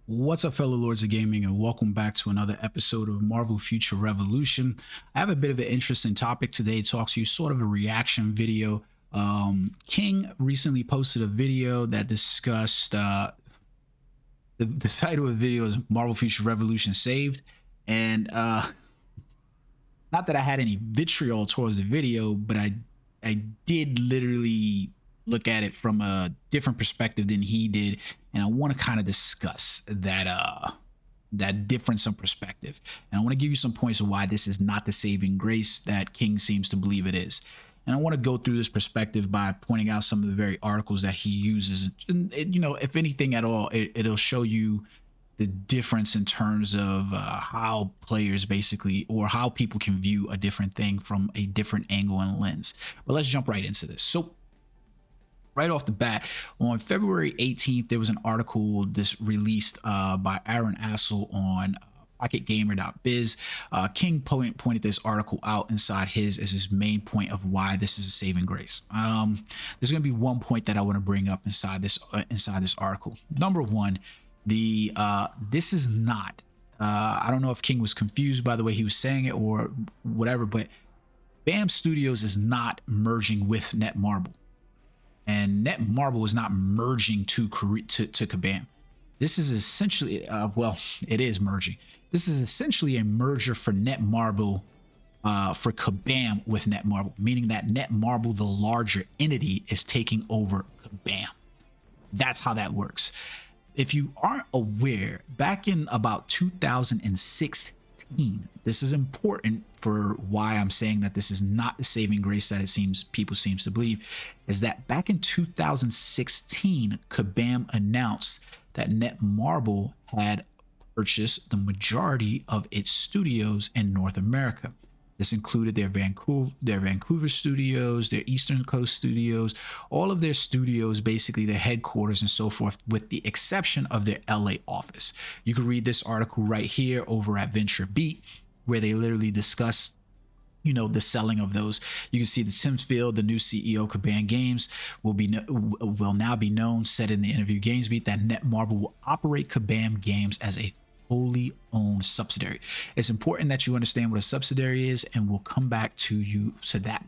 What's up, fellow lords of gaming, and welcome back to another episode of Marvel Future Revolution. I have a bit of an interesting topic today to talk to you, sort of a reaction video. King recently posted a video that discussed the title of the video is Marvel Future Revolution Saved, and not that I had any vitriol towards the video, but I did literally look at it from a different perspective than he did, and I want to kind of discuss that difference in perspective, and I want to give you some points of why this is not the saving grace that King seems to believe it is. And I want to go through this perspective by pointing out some of the very articles that he uses, and if anything at all, it'll show you the difference in terms of how players basically, or how people can view a different thing from a different angle and lens. But let's jump right into this. So right off the bat, on February 18th, there was an article released by Aaron Assel on pocketgamer.biz. King pointed this article out inside as his main point of why this is a saving grace. There's going to be one point that I want to bring up inside this article. Number one, this is not, I don't know if King was confused by the way he was saying it or whatever, but BAM Studios is not merging with Netmarble. And Netmarble is not merging to Kabam. This is essentially, well, it is merging. This is essentially a merger for Netmarble, for Kabam with Netmarble, meaning that Netmarble, the larger entity, is taking over Kabam. That's how that works. If you aren't aware, back in about 2016, this is important for why I'm saying that this is not the saving grace that people seems to believe, is that back in 2016, Kabam announced that Netmarble had purchased the majority of its studios in North America. This included their Vancouver studios, their Eastern Coast studios, all of their studios, basically their headquarters and so forth, with the exception of their LA office. You can read this article right here over at VentureBeat, where they literally discuss the selling of those. You can see that Tim Field, the new CEO of Kabam Games, will now be known, said in the interview GamesBeat, that Netmarble will operate Kabam Games as a wholly owned subsidiary. It's important that you understand what a subsidiary is, and we'll come back to that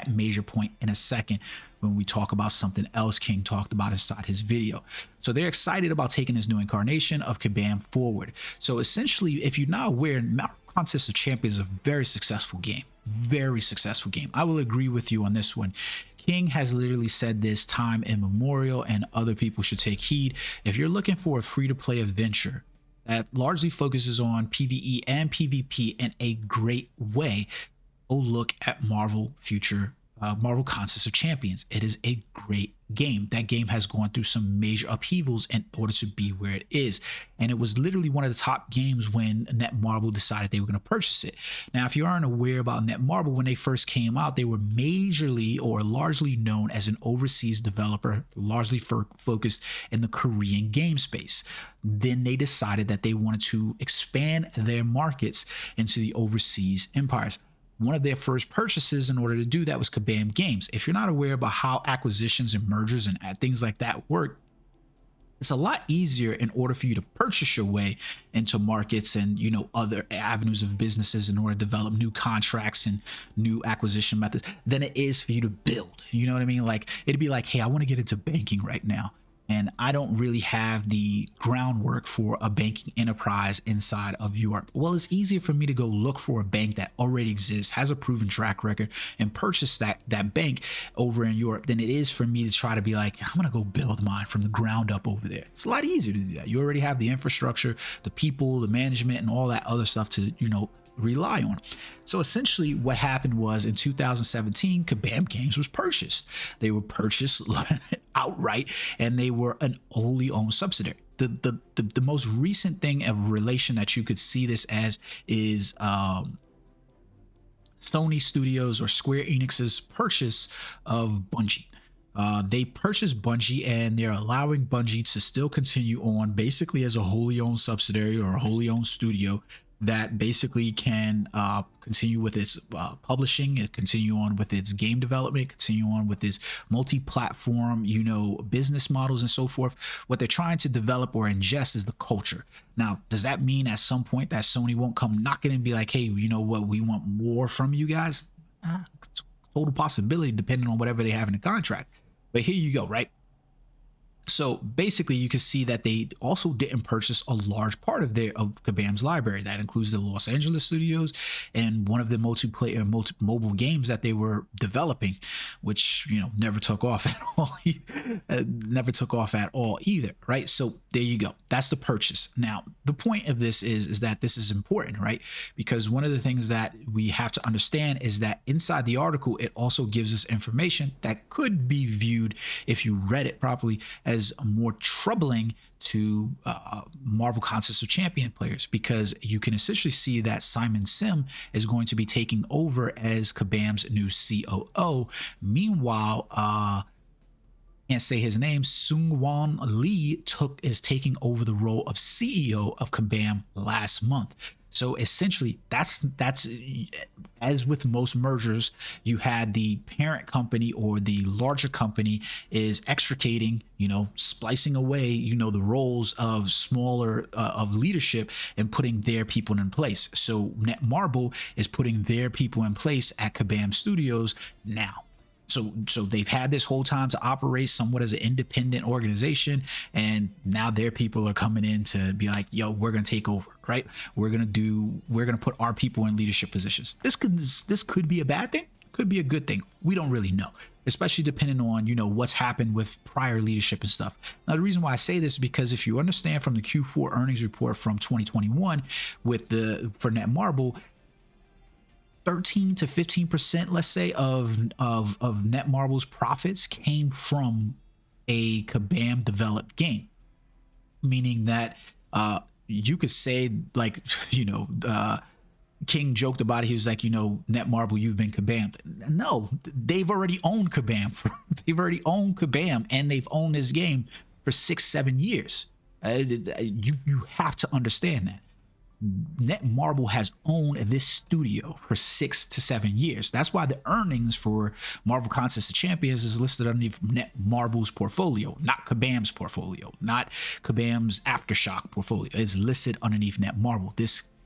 major point in a second when we talk about something else King talked about inside his video. So they're excited about taking this new incarnation of Kabam forward. So essentially, if you're not aware, Contest of Champions is a very successful game. Very successful game. I will agree with you on this one. King has literally said this time immemorial, and other people should take heed. If you're looking for a free-to-play adventure that largely focuses on PvE and PvP in a great way, go look at Marvel Contest of Champions. It is a great game. That game has gone through some major upheavals in order to be where it is, and it was literally one of the top games when Netmarble decided they were going to purchase it. Now, if you aren't aware about Netmarble, when they first came out, they were majorly or largely known as an overseas developer, largely focused in the Korean game space. Then they decided that they wanted to expand their markets into the overseas empires. One of their first purchases in order to do that was Kabam Games. If you're not aware about how acquisitions and mergers and things like that work, it's a lot easier in order for you to purchase your way into markets and other avenues of businesses in order to develop new contracts and new acquisition methods than it is for you to build. You know what I mean? Like, it'd be like, hey, I want to get into banking right now, and I don't really have the groundwork for a banking enterprise inside of Europe. Well, it's easier for me to go look for a bank that already exists, has a proven track record, and purchase that bank over in Europe than it is for me to try to be like, I'm gonna go build mine from the ground up over there. It's a lot easier to do that. You already have the infrastructure, the people, the management, and all that other stuff to rely on. So essentially what happened was, in 2017, Kabam Games was purchased. They were purchased outright, and they were an wholly owned subsidiary. The most recent thing of relation that you could see this as is Sony Studios or Square Enix's purchase of Bungie. They purchased Bungie, and they're allowing Bungie to still continue on basically as a wholly owned subsidiary or a wholly owned studio that basically can continue with its publishing, continue on with its game development, continue on with its multi-platform, business models and so forth. What they're trying to develop or ingest is the culture. Now, does that mean at some point that Sony won't come knocking and be like, hey, you know what, we want more from you guys? Total possibility, depending on whatever they have in the contract. But here you go, right? So basically, you can see that they also didn't purchase a large part of Kabam's library. That includes the Los Angeles studios and one of the multiplayer mobile games that they were developing, which never took off at all. Never took off at all either, right? So there you go. That's the purchase. Now, the point of this is that this is important, right? Because one of the things that we have to understand is that inside the article, it also gives us information that could be viewed, if you read it properly, as more troubling to Marvel Contest of Champion players, because you can essentially see that Simon Sim is going to be taking over as Kabam's new COO. Meanwhile, can't say his name, Seung-Won Lee is taking over the role of CEO of Kabam last month. So essentially, that's as with most mergers, you had the parent company or the larger company is extricating, splicing away, the roles of smaller of leadership and putting their people in place. So Netmarble is putting their people in place at Kabam Studios now. So they've had this whole time to operate somewhat as an independent organization, and now their people are coming in to be like, yo, we're gonna take over, right? We're gonna put our people in leadership positions. This could be a bad thing, could be a good thing. We don't really know, especially depending on what's happened with prior leadership and stuff. Now, the reason why I say this is because if you understand from the Q4 earnings report from 2021 for Netmarble, 13 to 15%, let's say, of Netmarble's profits came from a Kabam developed game, meaning that you could say, like, King joked about it. He was like, Netmarble, you've been Kabam. No, they've already owned Kabam. They've already owned Kabam, and they've owned this game for 6-7 years. You have to understand that. Netmarble has owned this studio for 6 to 7 years. That's why the earnings for Marvel Contest of Champions is listed underneath Netmarble's portfolio, not Kabam's portfolio, not Kabam's Aftershock portfolio. It's listed underneath Netmarble.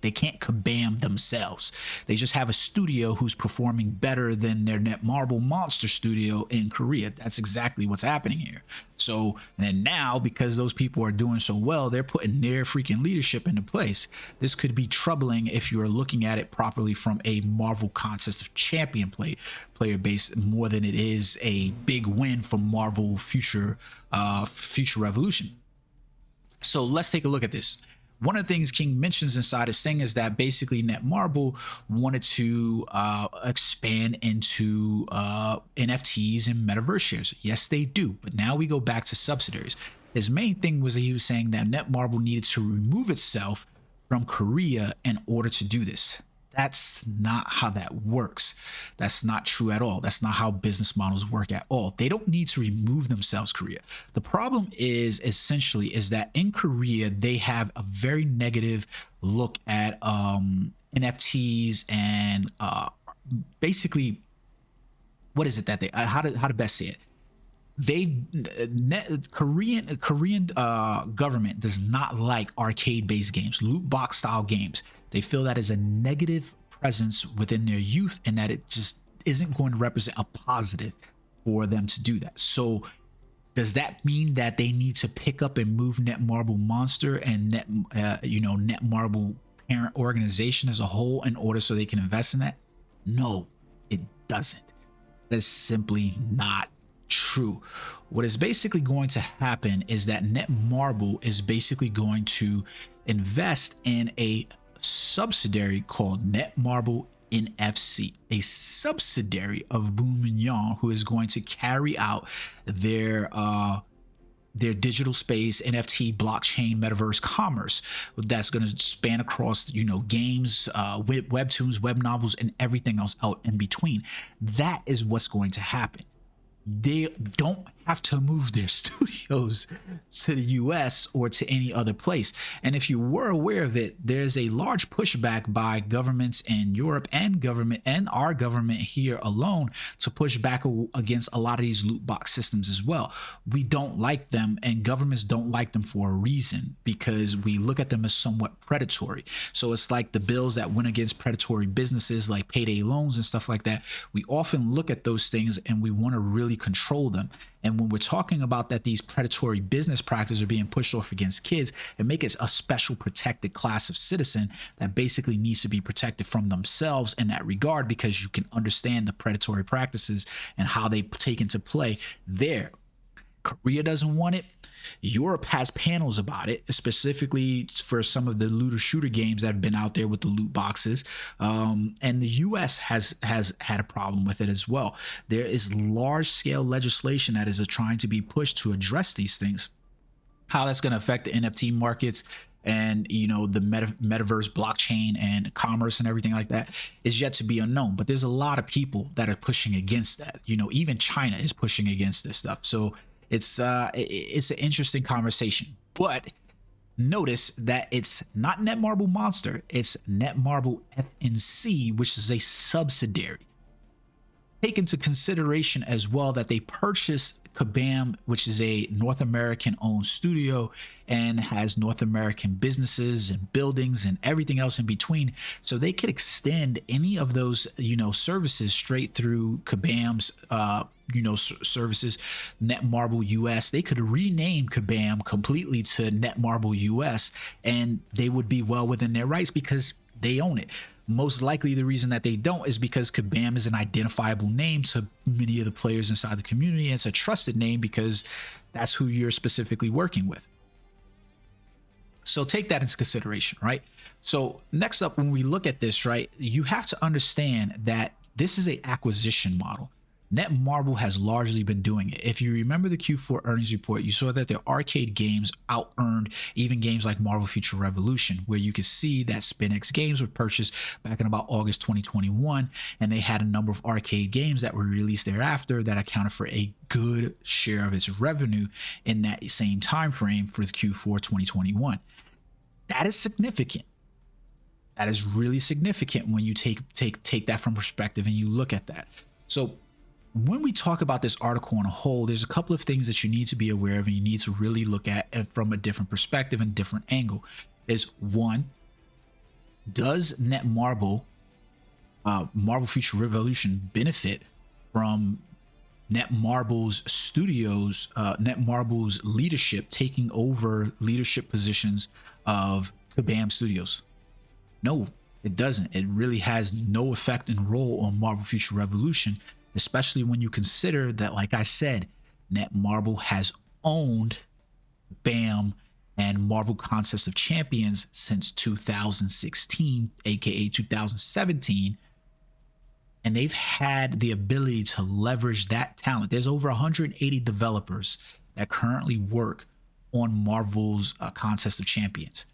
They can't Kabam themselves. They just have a studio who's performing better than their Netmarble monster studio in Korea. That's exactly what's happening here. So, and then now, because those people are doing so well, they're putting their freaking leadership into place. This could be troubling if you're looking at it properly from a Marvel Contest of Champion player base, more than it is a big win for Marvel Future Revolution. So let's take a look at this. One of the things King mentions inside his thing is that basically Netmarble wanted to expand into NFTs and metaverse shares. Yes, they do. But now we go back to subsidiaries. His main thing was that he was saying that Netmarble needed to remove itself from Korea in order to do this. That's not how that works. That's not true at all. That's not how business models work at all. They don't need to remove themselves, Korea. The problem is that in Korea, they have a very negative look at NFTs and basically, what is it that they, how to best say it? Korean government does not like arcade-based games, loot box style games. They feel that is a negative presence within their youth, and that it just isn't going to represent a positive for them to do that. So does that mean that they need to pick up and move Netmarble Monster and Netmarble parent organization as a whole in order so they can invest in that? No, it doesn't. That is simply not true. What is basically going to happen is that Netmarble is basically going to invest in a subsidiary called Netmarble NFC, a subsidiary of Boom and Yang, who is going to carry out their digital space, NFT, blockchain, metaverse commerce that's going to span across, games, webtoons, web novels, and everything else out in between. That is what's going to happen. They don't have to move their studios to the US or to any other place. And if you were aware of it, there's a large pushback by governments in Europe and our government here alone to push back against a lot of these loot box systems as well. We don't like them, and governments don't like them for a reason, because we look at them as somewhat predatory. So it's like the bills that went against predatory businesses like payday loans and stuff like that. We often look at those things and we want to really control them. And when we're talking about that these predatory business practices are being pushed off against kids, it makes it a special protected class of citizen that basically needs to be protected from themselves in that regard, because you can understand the predatory practices and how they take into play there. Korea doesn't want it. Europe has panels about it, specifically for some of the looter shooter games that have been out there with the loot boxes. And the US has had a problem with it as well. There is large scale legislation that is trying to be pushed to address these things. How that's going to affect the NFT markets and, you know, the metaverse blockchain and commerce and everything like that is yet to be unknown. But there's a lot of people that are pushing against that. You know, even China is pushing against this stuff. So it's an interesting conversation. But notice that it's not Netmarble Monster, it's Netmarble FNC, which is a subsidiary. Take into consideration as well that they purchased Kabam, which is a North American owned studio and has North American businesses and buildings and everything else in between. So they could extend any of those, you know, services straight through Kabam's, services, Netmarble US. They could rename Kabam completely to Netmarble US, and they would be well within their rights because they own it. Most likely the reason that they don't is because Kabam is an identifiable name to many of the players inside the community. And it's a trusted name because that's who you're specifically working with. So take that into consideration, right? So next up, when we look at this, right, you have to understand that this is an acquisition model. Netmarble has largely been doing it. If you remember the Q4 earnings report, you saw that their arcade games out-earned even games like Marvel Future Revolution, where you could see that SpinX games were purchased back in about August 2021, and they had a number of arcade games that were released thereafter that accounted for a good share of its revenue in that same time frame for Q4 2021. That is significant. That is really significant when you take that from perspective and you look at that. So when we talk about this article on a whole, there's a couple of things that you need to be aware of and you need to really look at from a different perspective and different angle. Is one, does Netmarble, Marvel Future Revolution, benefit from Netmarble's studios, Netmarble's leadership taking over leadership positions of Kabam Studios? No, it doesn't. It really has no effect and role on Marvel Future Revolution, especially when you consider that, like I said, Netmarble has owned BAM and Marvel Contest of Champions since 2016, aka 2017, and they've had the ability to leverage that talent. There's over 180 developers that currently work on Marvel's Contest of Champions.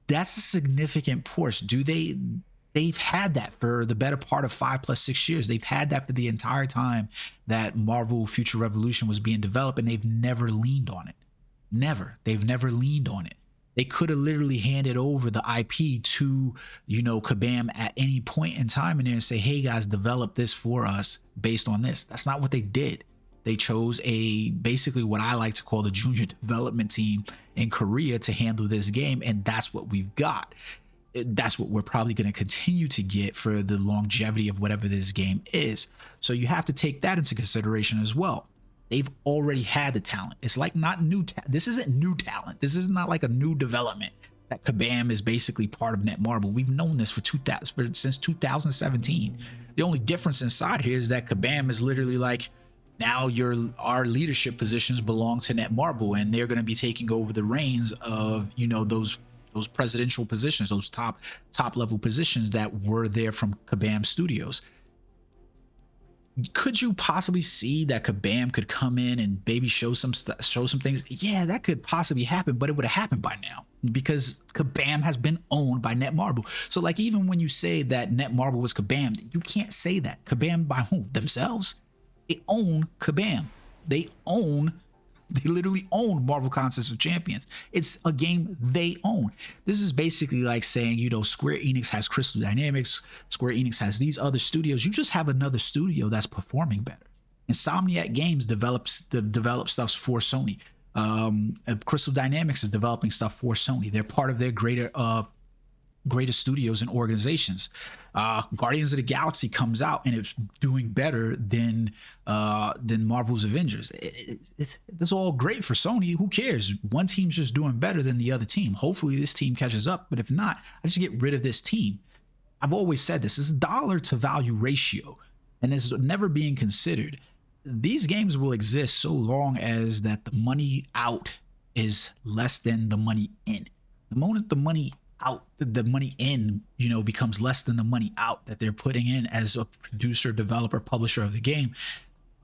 That's a significant portion. They've had that for the better part of 5+6 years. They've had that for the entire time that Marvel Future Revolution was being developed, and they've never leaned on it. Never. They've never leaned on it. They could have literally handed over the IP to, Kabam at any point in time in there and say, hey guys, develop this for us based on this. That's not what they did. They chose basically what I like to call the junior development team in Korea to handle this game, and that's what we've got. That's what we're probably going to continue to get for the longevity of whatever this game is. So you have to take that into consideration as well. They've already had the talent. It's like not new. This isn't new talent. This is not like a new development. That Kabam is basically part of Netmarble. We've known this since 2017. The only difference inside here is that Kabam is literally like, now our leadership positions belong to Netmarble, and they're going to be taking over the reins of those presidential positions, those top level positions that were there from Kabam Studios. Could you possibly see that Kabam could come in and maybe show some things? Yeah, that could possibly happen, but it would have happened by now because Kabam has been owned by Netmarble. So like, even when you say that Netmarble was Kabam, you can't say that. Kabam by whom? Themselves? They own Kabam. They literally own Marvel Contest of Champions. It's a game they own. This is basically like saying, you know, Square Enix has Crystal Dynamics, Square Enix has these other studios. You just have another studio that's performing better. Insomniac Games develop stuff for Sony. Crystal Dynamics is developing stuff for Sony. They're part of their greater studios and organizations. Guardians of the Galaxy comes out and it's doing better than Marvel's Avengers. It's all great for Sony. Who cares? One team's just doing better than the other team. Hopefully this team catches up, but if not, I just get rid of this team. I've always said this is dollar to value ratio, and it's never being considered. These games will exist so long as that the money out is less than the money in. The moment the money out, the money in, you know, becomes less than the money out that they're putting in as a producer, developer, publisher of the game,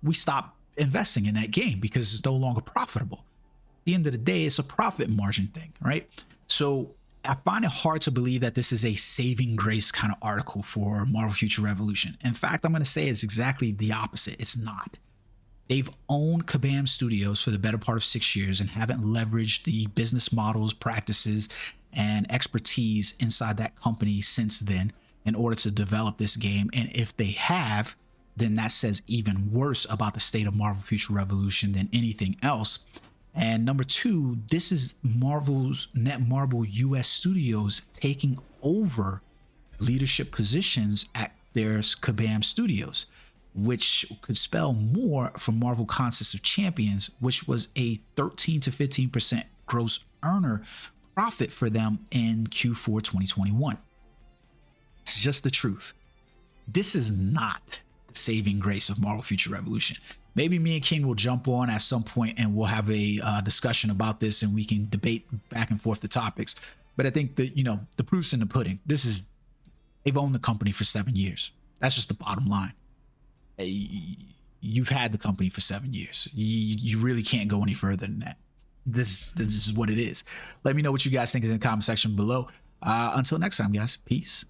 we stop investing in that game because it's no longer profitable. At the end of the day, it's a profit margin thing, right? So I find it hard to believe that this is a saving grace kind of article for Marvel Future Revolution. In fact, I'm going to say it's exactly the opposite. It's not. They've owned Kabam Studios for the better part of 6 years and haven't leveraged the business models, practices, and expertise inside that company since then in order to develop this game. And if they have, then that says even worse about the state of Marvel Future Revolution than anything else. And number two, this is Netmarble US Studios taking over leadership positions at their Kabam Studios, which could spell more for Marvel Contest of Champions, which was a 13 to 15% gross earner profit for them in Q4 2021. It's just the truth. This is not the saving grace of Marvel Future Revolution. Maybe me and King will jump on at some point and we'll have a discussion about this and we can debate back and forth the topics. But I think that, you know, the proof's in the pudding. They've owned the company for 7 years. That's just the bottom line. You've had the company for 7 years. You really can't go any further than that. This is what it is. Let me know what you guys think in the comment section below. Until next time, guys. Peace.